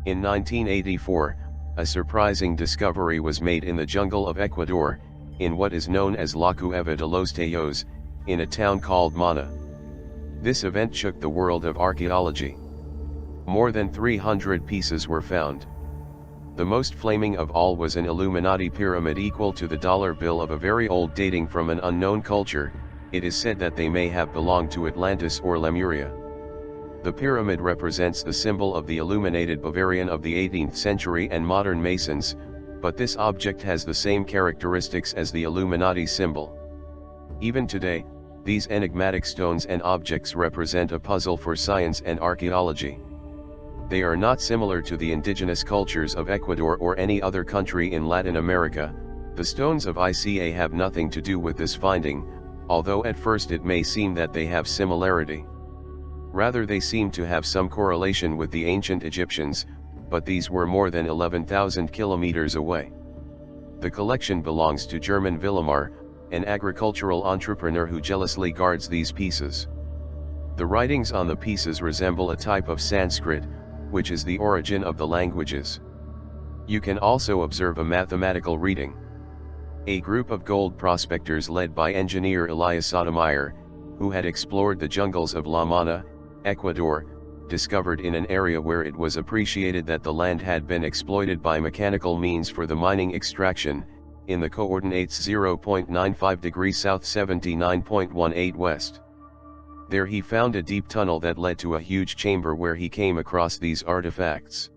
In 1984, a surprising discovery was made in the jungle of Ecuador, in what is known as La Cueva de los Tellos, in a town called Mana. This event shook the world of archaeology. More than 300 pieces were found. The most flaming of all was an Illuminati pyramid equal to the dollar bill of a very old dating from an unknown culture. It is said that they may have belonged to Atlantis or Lemuria. The pyramid represents the symbol of the illuminated Bavarian of the 18th century and modern Masons, but this object has the same characteristics as the Illuminati symbol. Even today, these enigmatic stones and objects represent a puzzle for science and archaeology. They are not similar to the indigenous cultures of Ecuador or any other country in Latin America. The stones of Ica have nothing to do with this finding, although at first it may seem that they have similarity. Rather, they seem to have some correlation with the ancient Egyptians, but these were more than 11,000 kilometers away. The collection belongs to German Willemar, an agricultural entrepreneur who jealously guards these pieces. The writings on the pieces resemble a type of Sanskrit, which is the origin of the languages. You can also observe a mathematical reading. A group of gold prospectors led by engineer Elias Sotomayor, who had explored the jungles of La Mana, Ecuador, discovered in an area where it was appreciated that the land had been exploited by mechanical means for the mining extraction, in the coordinates 0.95 degrees south 79.18 west. There he found a deep tunnel that led to a huge chamber where he came across these artifacts.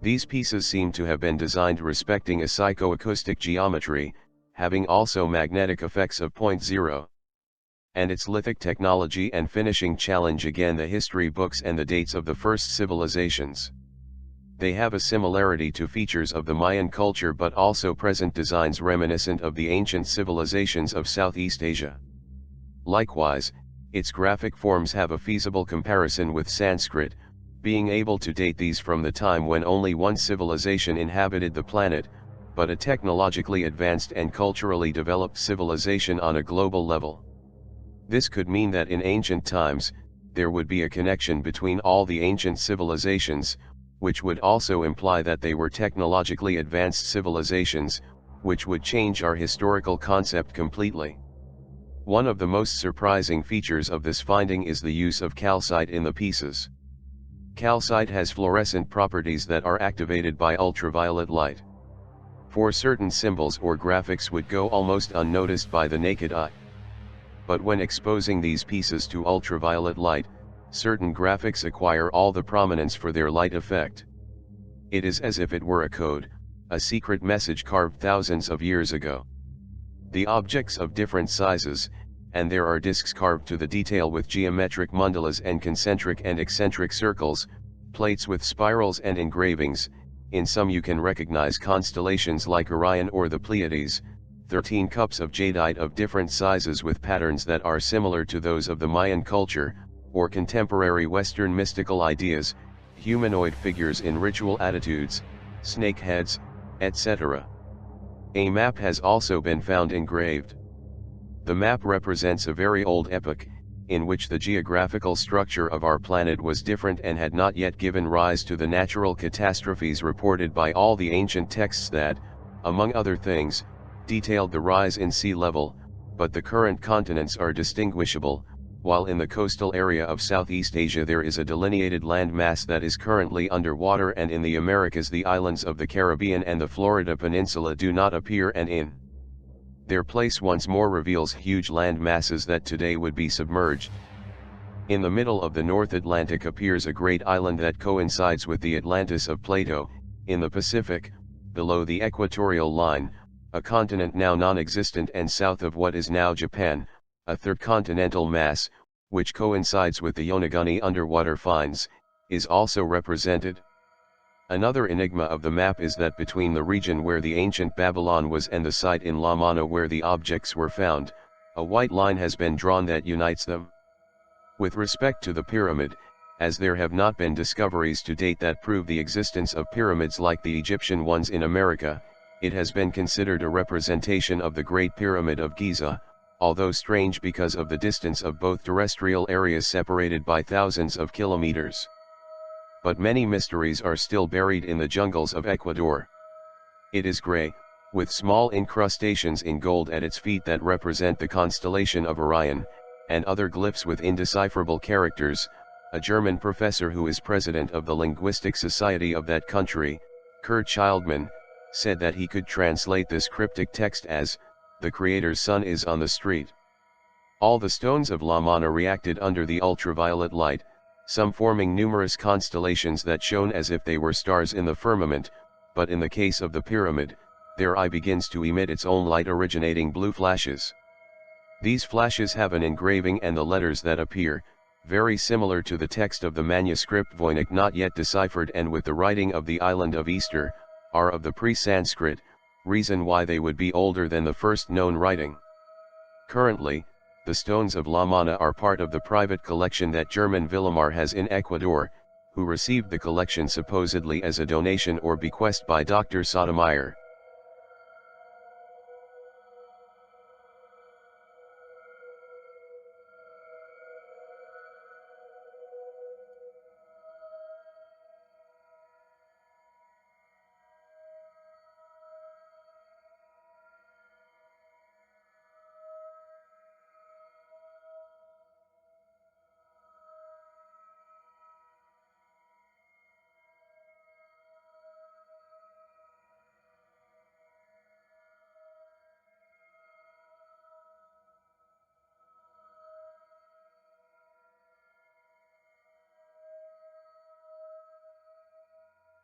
These pieces seem to have been designed respecting a psychoacoustic geometry, having also magnetic effects of 0.0. And its lithic technology and finishing challenge again the history books and the dates of the first civilizations. They have a similarity to features of the Mayan culture but also present designs reminiscent of the ancient civilizations of Southeast Asia. Likewise, its graphic forms have a feasible comparison with Sanskrit, being able to date these from the time when only one civilization inhabited the planet, but a technologically advanced and culturally developed civilization on a global level. This could mean that in ancient times, there would be a connection between all the ancient civilizations, which would also imply that they were technologically advanced civilizations, which would change our historical concept completely. One of the most surprising features of this finding is the use of calcite in the pieces. Calcite has fluorescent properties that are activated by ultraviolet light. For certain symbols or graphics would go almost unnoticed by the naked eye. But when exposing these pieces to ultraviolet light, certain graphics acquire all the prominence for their light effect. It is as if it were a code, a secret message carved thousands of years ago. The objects of different sizes, and there are discs carved to the detail with geometric mandalas and concentric and eccentric circles, plates with spirals and engravings. In some you can recognize constellations like Orion or the Pleiades, 13 cups of jadeite of different sizes with patterns that are similar to those of the Mayan culture, or contemporary Western mystical ideas, humanoid figures in ritual attitudes, snake heads, etc. A map has also been found engraved. The map represents a very old epoch, in which the geographical structure of our planet was different and had not yet given rise to the natural catastrophes reported by all the ancient texts that, among other things, detailed the rise in sea level, but the current continents are distinguishable, while in the coastal area of Southeast Asia there is a delineated land mass that is currently underwater, and in the Americas the islands of the Caribbean and the Florida Peninsula do not appear, and in their place once more reveals huge land masses that today would be submerged. In the middle of the North Atlantic appears a great island that coincides with the Atlantis of Plato. In the Pacific, below the equatorial line, a continent now non-existent, and south of what is now Japan, a third continental mass, which coincides with the Yonaguni underwater finds, is also represented. Another enigma of the map is that between the region where the ancient Babylon was and the site in La Mana where the objects were found, a white line has been drawn that unites them. With respect to the pyramid, as there have not been discoveries to date that prove the existence of pyramids like the Egyptian ones in America, it has been considered a representation of the Great Pyramid of Giza, although strange because of the distance of both terrestrial areas separated by thousands of kilometers. but many mysteries are still buried in the jungles of Ecuador. It is gray, with small incrustations in gold at its feet that represent the constellation of Orion, and other glyphs with indecipherable characters. A German professor who is president of the Linguistic Society of that country, Kurt Childman, said that he could translate this cryptic text as, "The Creator's Son is on the street." All the stones of La Manna reacted under the ultraviolet light, some forming numerous constellations that shone as if they were stars in the firmament, but in the case of the pyramid, their eye begins to emit its own light originating blue flashes. These flashes have an engraving and the letters that appear, very similar to the text of the manuscript Voynich not yet deciphered and with the writing of the island of Easter, are of the pre-Sanskrit, reason why they would be older than the first known writing. Currently, the stones of La Manna are part of the private collection that German Willemar has in Ecuador, who received the collection supposedly as a donation or bequest by Dr. Sotomayor.